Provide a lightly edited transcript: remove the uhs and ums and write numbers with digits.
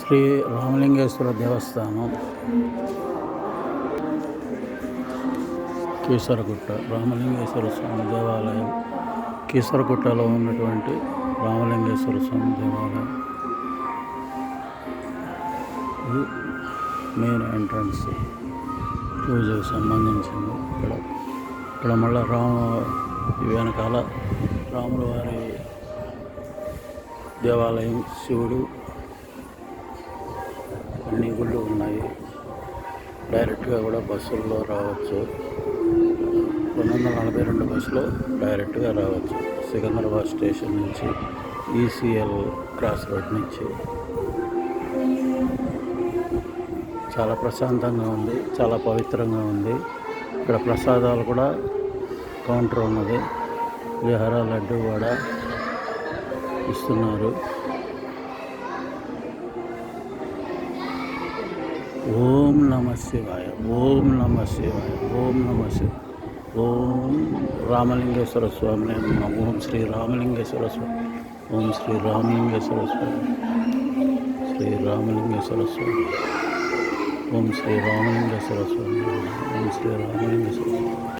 శ్రీ రామలింగేశ్వర దేవస్థానం కీసరగుట్ట రామలింగేశ్వర స్వామి దేవాలయం కీసరగుట్టలో ఉన్నటువంటి రామలింగేశ్వర స్వామి దేవాలయం. ఇది మెయిన్ ఎంట్రన్స్ పూజకు సంబంధించింది. ఇక్కడ మళ్ళీ వెనకాల రాముల వారి దేవాలయం, శివుడు, అన్ని గుళ్ళు ఉన్నాయి. డైరెక్ట్గా కూడా బస్సుల్లో రావచ్చు. 242 బస్సులో డైరెక్ట్గా రావచ్చు సికింద్రాబాద్ స్టేషన్ నుంచి, ఈసీఎల్ క్రాస్ రోడ్ నుంచి. చాలా ప్రశాంతంగా ఉంది, చాలా పవిత్రంగా ఉంది. ఇక్కడ ప్రసాదాలు కూడా కౌంటర్ ఉన్నది. విహార లడ్డు కూడా ఇస్తున్నారు. ఓం నమ శివాయ, ఓం నమ శివాయ, ఓం నమ శివాయ. ఓం రామలింగేశ్వర స్వామి నమః. ఓం శ్రీ రామలింగేశ్వర స్వామి, ఓం శ్రీ రామలింగేశ్వర స్వామి, శ్రీ రామలింగేశ్వర స్వామి, ఓం శ్రీ రామలింగేశ్వర స్వామి, ఓం శ్రీ రామలింగేశ్వర స్వామి.